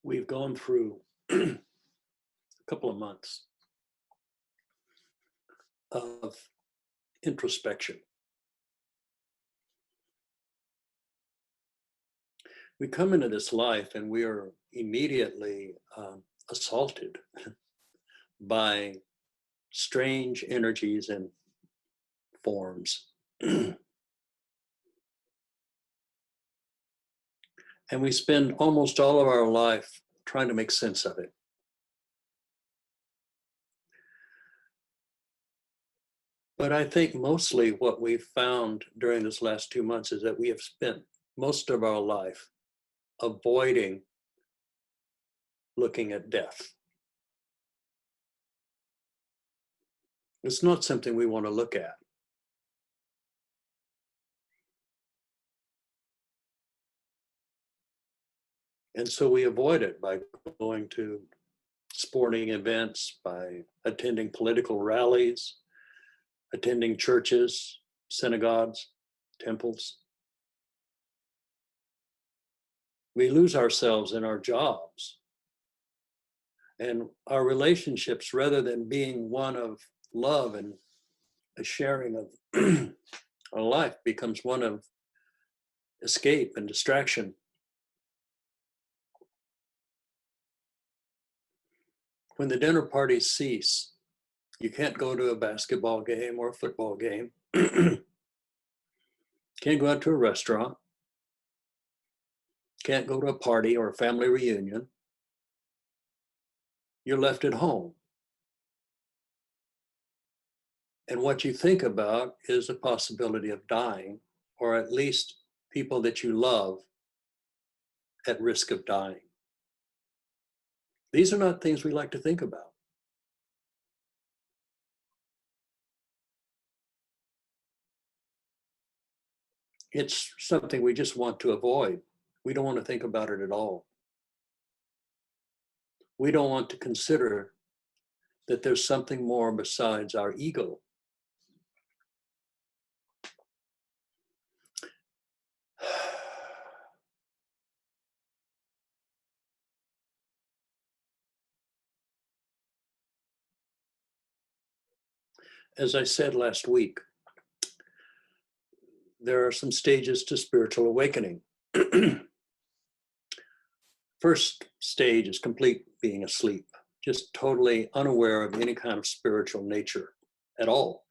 We've gone through a couple of months of introspection. We come into this life and we are immediately assaulted by strange energies and forms. And we spend almost all of our life trying to make sense of it. But I think mostly what we've found during this last 2 months is that we have spent most of our life avoiding looking at death. It's not something we want to look at. And so we avoid it by going to sporting events, by attending political rallies, attending churches, synagogues, temples. We lose ourselves in our jobs and our relationships, rather than being one of love and a sharing of our life, becomes one of escape and distraction. When the dinner parties cease, you can't go to a basketball game or a football game. Can't go out to a restaurant. Can't go to a party or a family reunion. You're left at home. And what you think about is the possibility of dying, or at least people that you love at risk of dying. These are not things we like to think about. It's something we just want to avoid. We don't want to think about it at all. We don't want to consider that there's something more besides our ego. As I said last week, there are some stages to spiritual awakening. First stage is complete being asleep, just totally unaware of any kind of spiritual nature at all.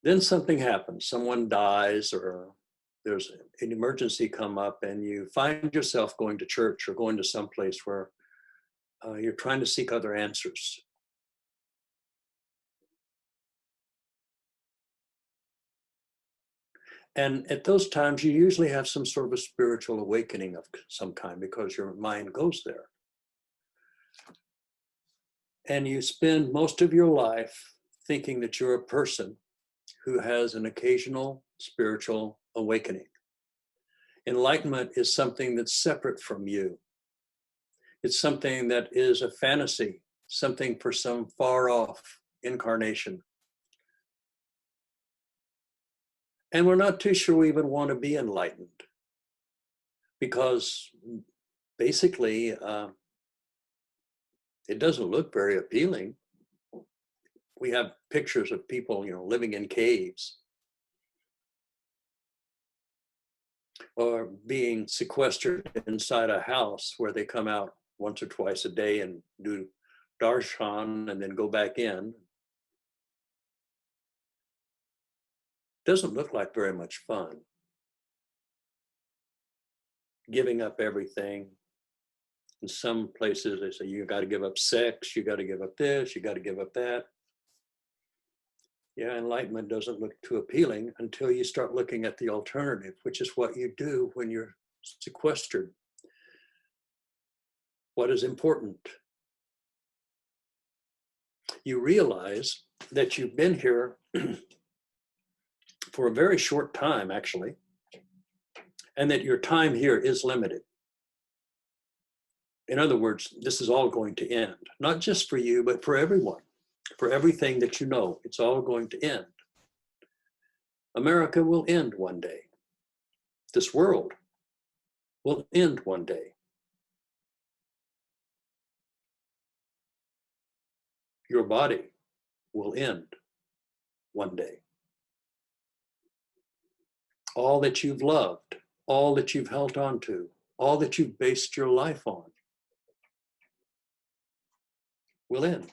Then something happens, someone dies, or there's an emergency come up, and you find yourself going to church or going to some place where you're trying to seek other answers. And at those times, you usually have some sort of a spiritual awakening of some kind, because your mind goes there. And you spend most of your life thinking that you're a person who has an occasional spiritual awakening. Enlightenment is something that's separate from you. It's something that is a fantasy, something for some far off incarnation. And we're not too sure we even want to be enlightened, because basically it doesn't look very appealing. We have pictures of people, living in caves or being sequestered inside a house where they come out once or twice a day and do darshan and then go back in. Doesn't look like very much fun. Giving up everything. In some places, they say, you got to give up sex, you got to give up this, you got to give up that. Yeah, enlightenment doesn't look too appealing until you start looking at the alternative, which is what you do when you're sequestered. What is important? You realize that you've been here for a very short time, actually, and that your time here is limited. In other words, this is all going to end, not just for you, but for everyone, for everything that you know. It's all going to end. America will end one day. This world will end one day. Your body will end one day. All that you've loved, all that you've held on to, all that you've based your life on will end.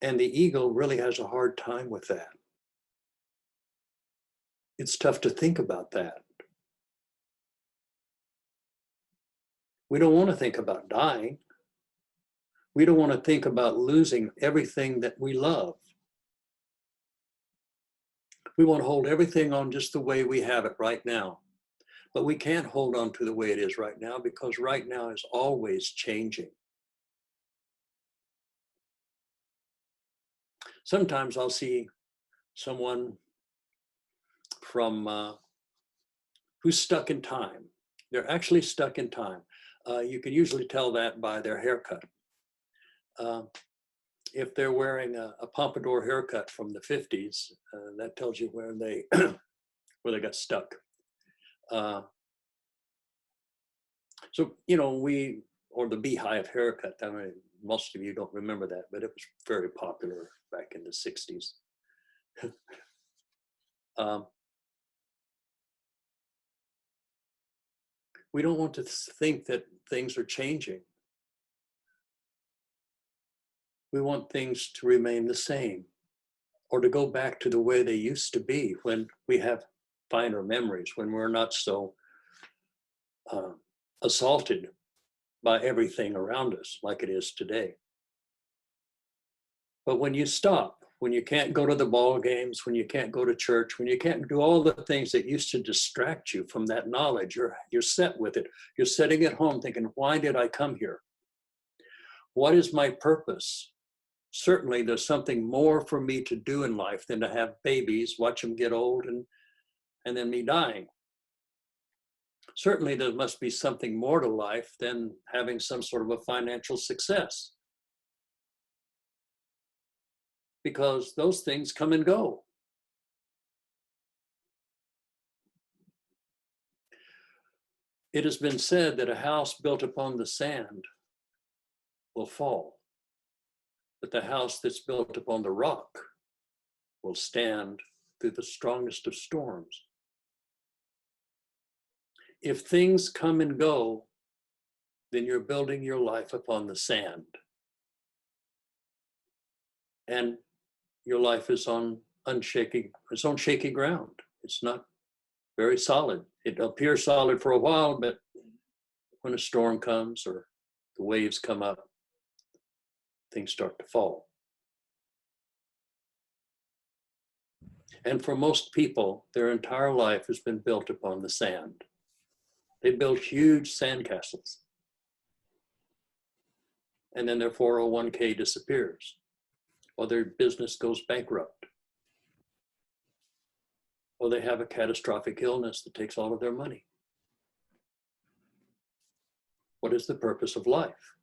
And the ego really has a hard time with that. It's tough to think about that. We don't want to think about dying. We don't want to think about losing everything that we love. We want to hold everything on just the way we have it right now. But we can't hold on to the way it is right now, because right now is always changing. Sometimes I'll see someone from who's stuck in time. They're actually stuck in time. You can usually tell that by their haircut. If they're wearing a pompadour haircut from the 50s, that tells you where they where they got stuck. So, you know, or the beehive haircut, I mean, most of you don't remember that, but it was very popular back in the 60s. We don't want to think that things are changing. We want things to remain the same, or to go back to the way they used to be when we have finer memories, when we're not so assaulted by everything around us like it is today. But when you stop, when you can't go to the ball games, when you can't go to church, when you can't do all the things that used to distract you from that knowledge, you're set with it. You're sitting at home thinking, why did I come here? What is my purpose? Certainly there's something more for me to do in life than to have babies, watch them get old, and then me dying. Certainly there must be something more to life than having some sort of a financial success, because those things come and go. It has been said that a house built upon the sand will fall, but the house that's built upon the rock will stand through the strongest of storms. If things come and go, then you're building your life upon the sand. And your life is on shaky ground. It's not very solid. It appears solid for a while, but when a storm comes or the waves come up, things start to fall. And for most people, their entire life has been built upon the sand. They build huge sandcastles. And then their 401k disappears, or their business goes bankrupt, or they have a catastrophic illness that takes all of their money. What is the purpose of life?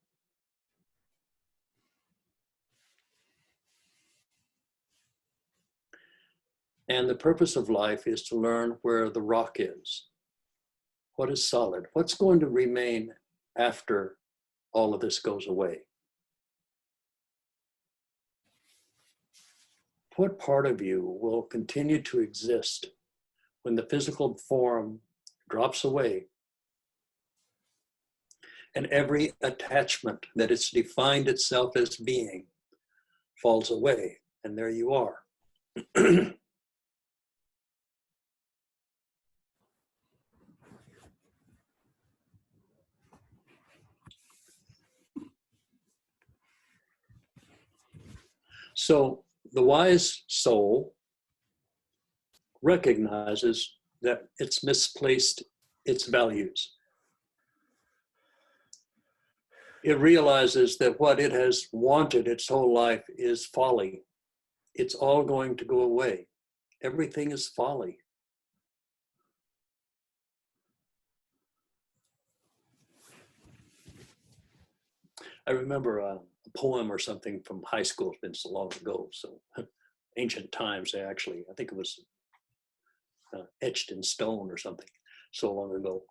And the purpose of life is to learn where the rock is. What is solid? What's going to remain after all of this goes away? What part of you will continue to exist when the physical form drops away and every attachment that it's defined itself as being falls away, and there you are? So the wise soul recognizes that it's misplaced its values. It realizes that what it has wanted its whole life is folly. It's all going to go away. Everything is folly. I remember a poem or something from high school. It's been so long ago, so ancient times, actually. I think it was etched in stone or something so long ago.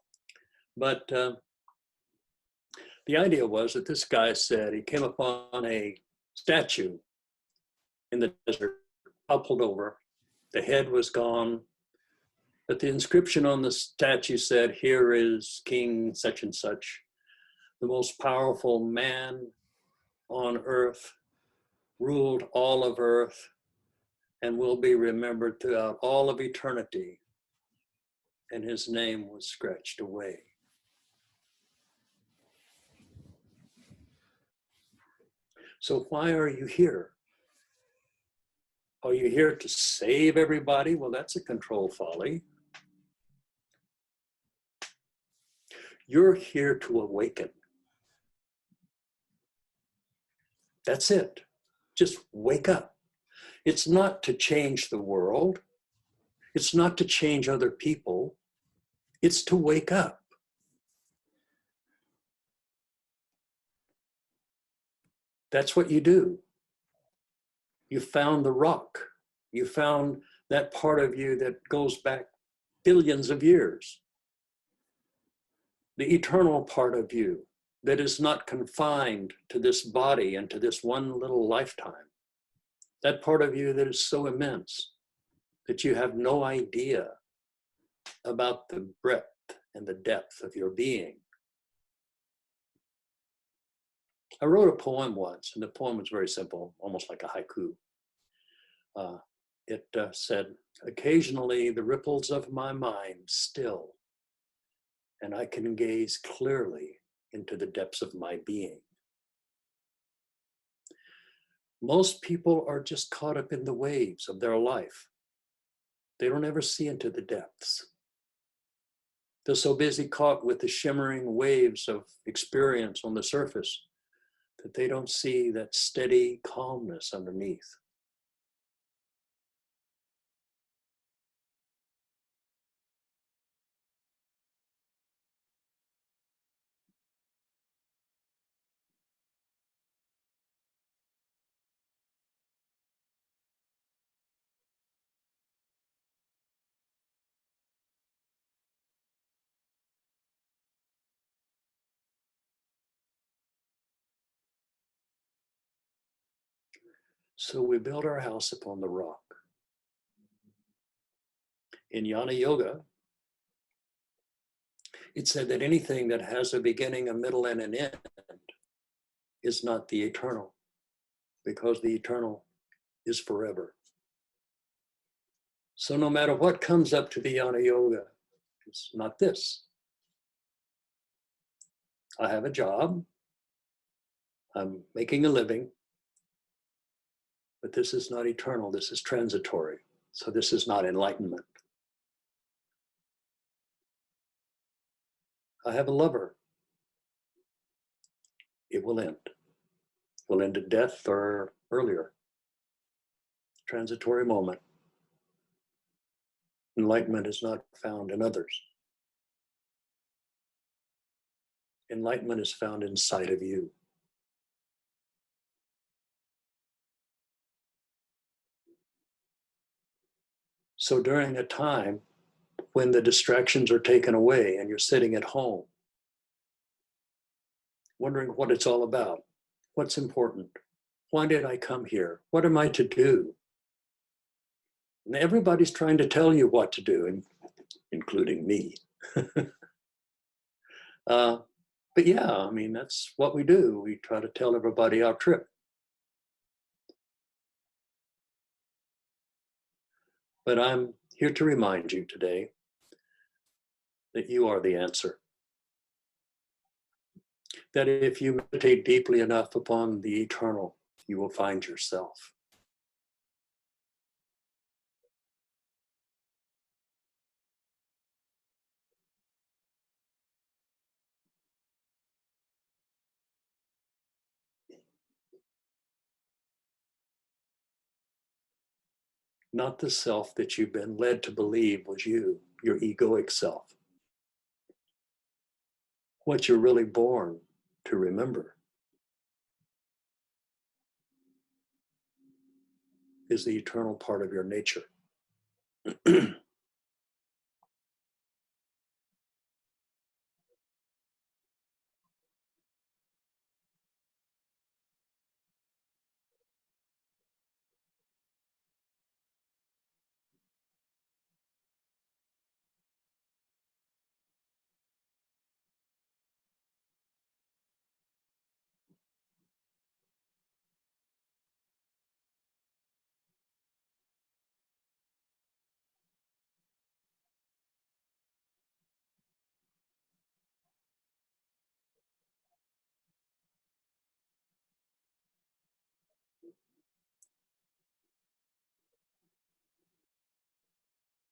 But the idea was that this guy said he came upon a statue in the desert, toppled over. The head was gone, but the inscription on the statue said, "Here is King such and such, the most powerful man on earth, ruled all of earth, and will be remembered throughout all of eternity." And his name was scratched away. So why are you here? Are you here to save everybody? Well, that's a control folly. You're here to awaken. That's it. Just wake up. It's not to change the world. It's not to change other people. It's to wake up. That's what you do. You found the rock. You found that part of you that goes back billions of years. The eternal part of you that is not confined to this body and to this one little lifetime. That part of you that is so immense that you have no idea about the breadth and the depth of your being. I wrote a poem once, and the poem was very simple, almost like a haiku. It said, "Occasionally the ripples of my mind still, and I can gaze clearly into the depths of my being." Most people are just caught up in the waves of their life. They don't ever see into the depths. They're so busy caught with the shimmering waves of experience on the surface that they don't see that steady calmness underneath. So we build our house upon the rock. In Jnana Yoga, it said that anything that has a beginning, a middle, and an end is not the eternal, because the eternal is forever. So no matter what comes up to the Jnana Yoga, it's not this. I have a job, I'm making a living, but this is not eternal, this is transitory. So this is not enlightenment. I have a lover. It will end. Will end at death or earlier. Transitory moment. Enlightenment is not found in others. Enlightenment is found inside of you. So during a time when the distractions are taken away and you're sitting at home, wondering what it's all about, what's important, why did I come here, what am I to do? And everybody's trying to tell you what to do, including me. But yeah, I mean, that's what we do. We try to tell everybody our trip. But I'm here to remind you today that you are the answer. That if you meditate deeply enough upon the eternal, you will find yourself. Not the self that you've been led to believe was you, your egoic self. What you're really born to remember is the eternal part of your nature.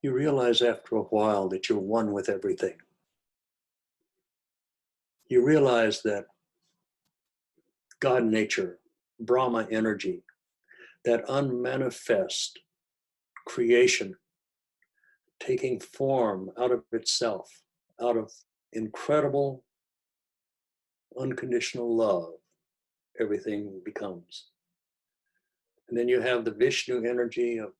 You realize after a while that you're one with everything. You realize that God nature, Brahma energy, that unmanifest creation taking form out of itself, out of incredible unconditional love, everything becomes. And then you have the Vishnu energy of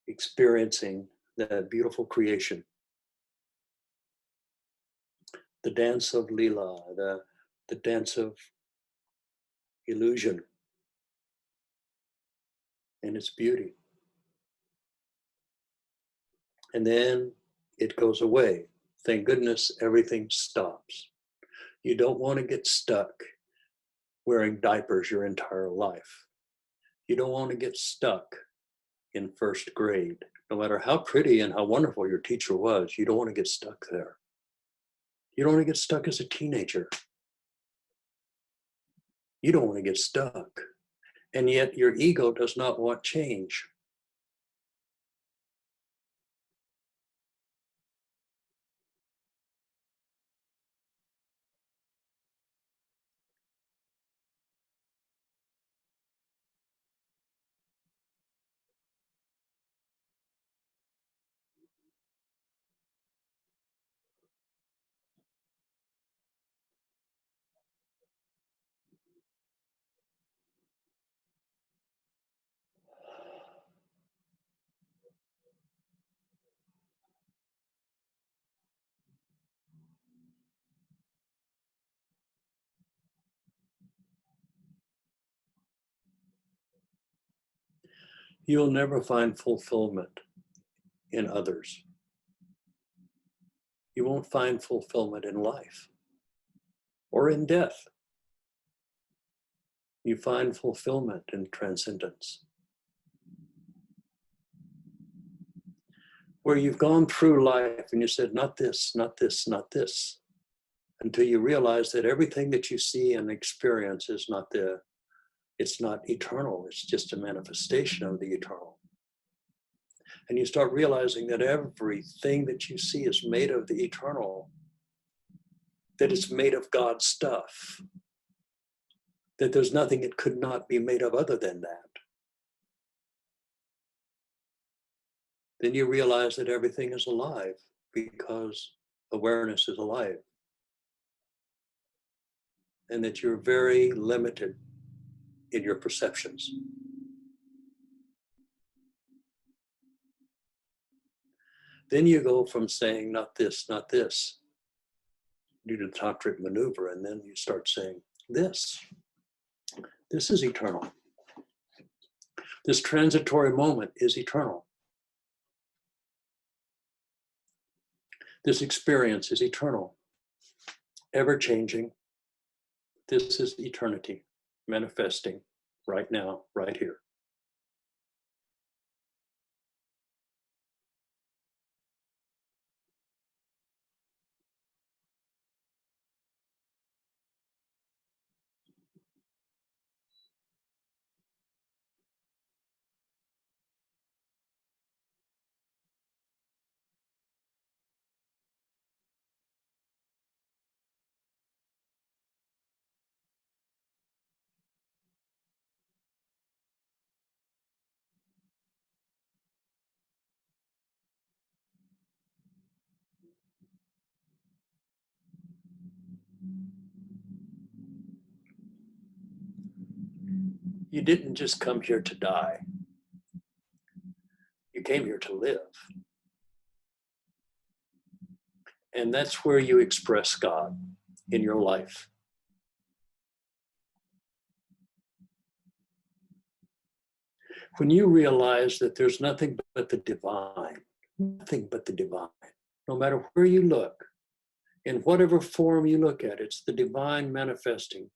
experiencing that beautiful creation. The dance of Lila, the dance of illusion and its beauty. And then it goes away. Thank goodness everything stops. You don't want to get stuck wearing diapers your entire life. You don't want to get stuck in first grade. No matter how pretty and how wonderful your teacher was, you don't want to get stuck there. You don't want to get stuck as a teenager. You don't want to get stuck. And yet your ego does not want change. You'll never find fulfillment in others. You won't find fulfillment in life or in death. You find fulfillment in transcendence. Where you've gone through life and you said, not this, not this, not this, until you realize that everything that you see and experience is not it's not eternal, it's just a manifestation of the eternal. And you start realizing that everything that you see is made of the eternal, that it's made of God's stuff, that there's nothing it could not be made of other than that. Then you realize that everything is alive because awareness is alive. And that you're very limited in your perceptions. Then you go from saying, not this, not this, due to the tantric maneuver, and then you start saying, this is eternal. This transitory moment is eternal. This experience is eternal, ever changing. This is eternity manifesting right now, right here. You didn't just come here to die. You came here to live. And that's where you express God in your life. When you realize that there's nothing but the divine, nothing but the divine, no matter where you look, in whatever form you look at, it's the divine manifesting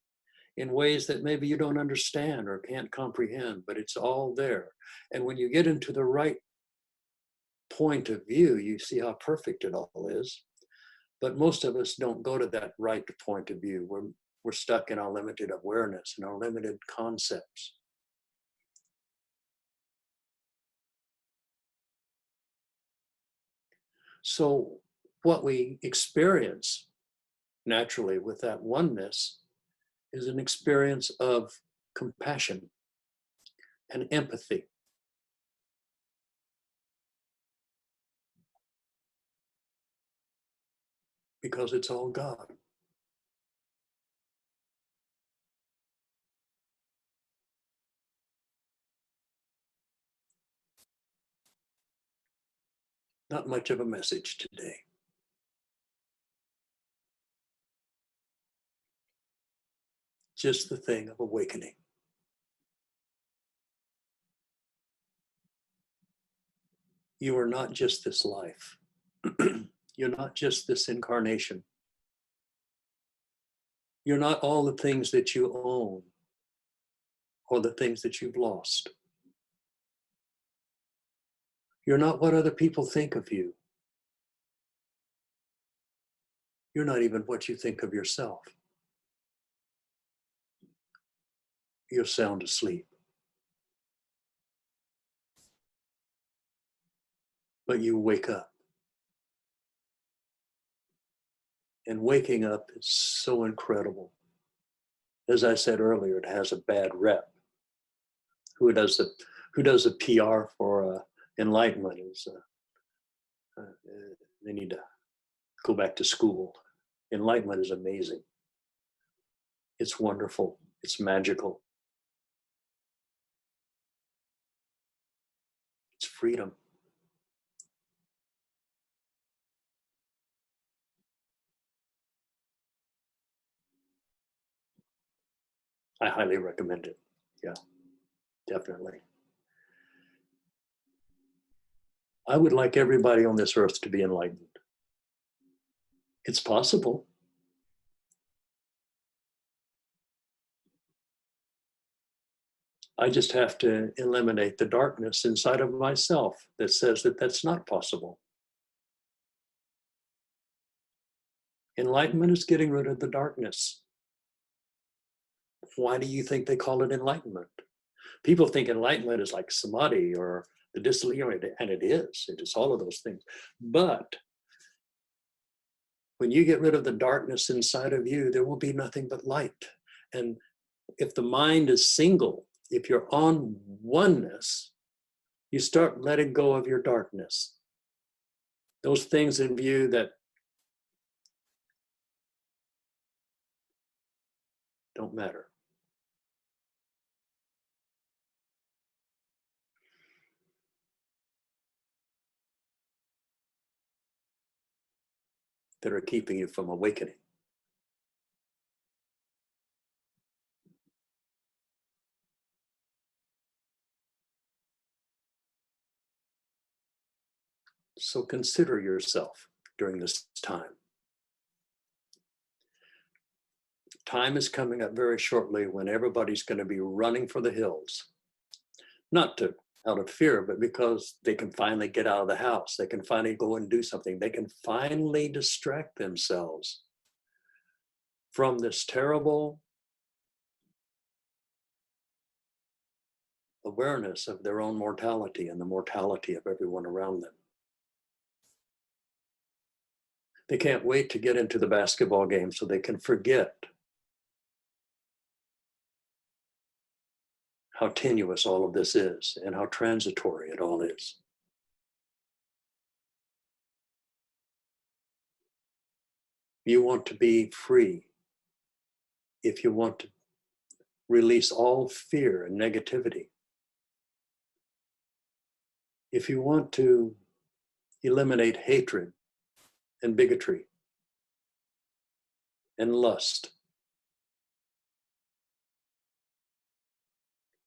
in ways that maybe you don't understand or can't comprehend, but it's all there. And when you get into the right point of view, you see how perfect it all is. But most of us don't go to that right point of view. We're stuck in our limited awareness and our limited concepts. So what we experience naturally with that oneness is an experience of compassion and empathy. Because it's all God. Not much of a message today. Just the thing of awakening. You are not just this life. You're not just this incarnation. You're not all the things that you own or the things that you've lost. You're not what other people think of you. You're not even what you think of yourself. You're sound asleep. But you wake up. And waking up is so incredible. As I said earlier, it has a bad rep. Who does the PR for Enlightenment is they need to go back to school. Enlightenment is amazing. It's wonderful. It's magical. It's freedom. I highly recommend it. Yeah, definitely. I would like everybody on this earth to be enlightened. It's possible. I just have to eliminate the darkness inside of myself that says that that's not possible. Enlightenment is getting rid of the darkness. Why do you think they call it enlightenment? People think enlightenment is like samadhi or the dissolution, and it is. It is all of those things. But when you get rid of the darkness inside of you, there will be nothing but light. And if the mind is single, if you're on oneness, you start letting go of your darkness. Those things in view that don't matter. That are keeping you from awakening. So consider yourself during this time. Time is coming up very shortly when everybody's going to be running for the hills. Not to out of fear, but because they can finally get out of the house. They can finally go and do something. They can finally distract themselves from this terrible awareness of their own mortality and the mortality of everyone around them. They can't wait to get into the basketball game so they can forget how tenuous all of this is and how transitory it all is. You want to be free. If you want to release all fear and negativity, if you want to eliminate hatred and bigotry and lust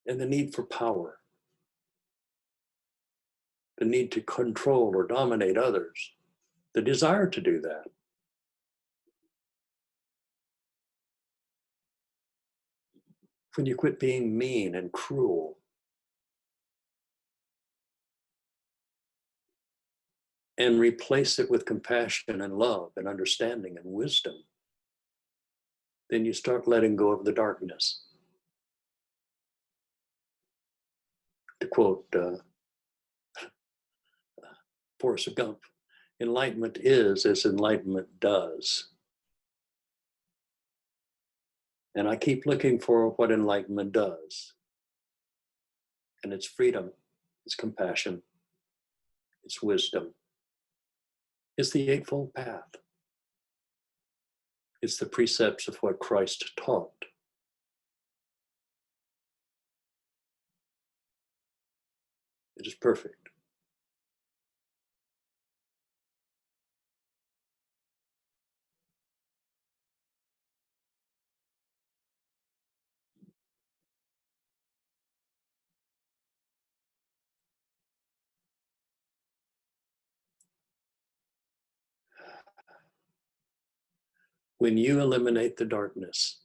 and the need for power, the need to control or dominate others, the desire to do that, when you quit being mean and cruel and replace it with compassion and love and understanding and wisdom, then you start letting go of the darkness. To quote Forrest Gump, Enlightenment is as enlightenment does. And I keep looking for what enlightenment does. And it's freedom, it's compassion, it's wisdom, it's the Eightfold Path. It's the precepts of what Christ taught. It is perfect. When you eliminate the darkness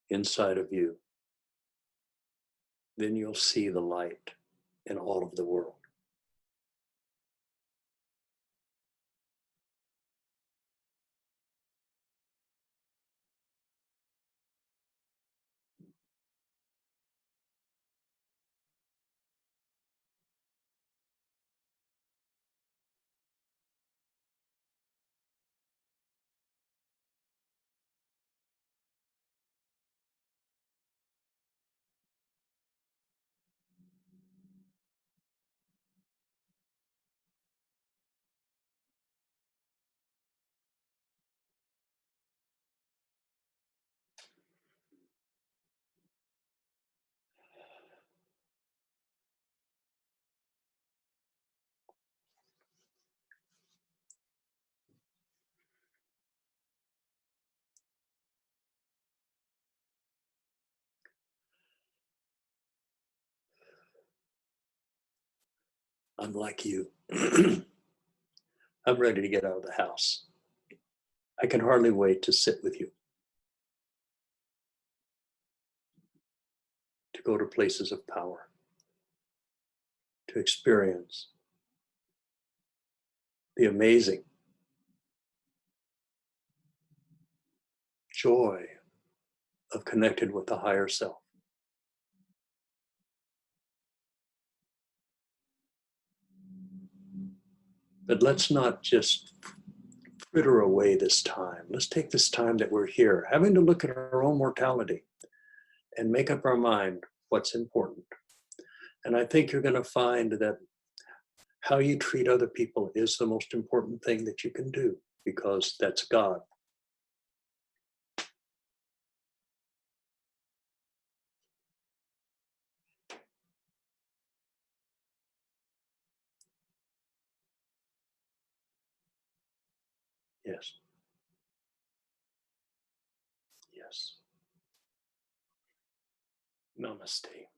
inside of you, then you'll see the light in all of the world. I'm like you. I'm ready to get out of the house. I can hardly wait to sit with you, to go to places of power, to experience the amazing joy of connected with the higher self. But let's not just fritter away this time. Let's take this time that we're here, having to look at our own mortality and make up our mind what's important. And I think you're going to find that how you treat other people is the most important thing that you can do, because that's God. Yes. Yes. Namaste.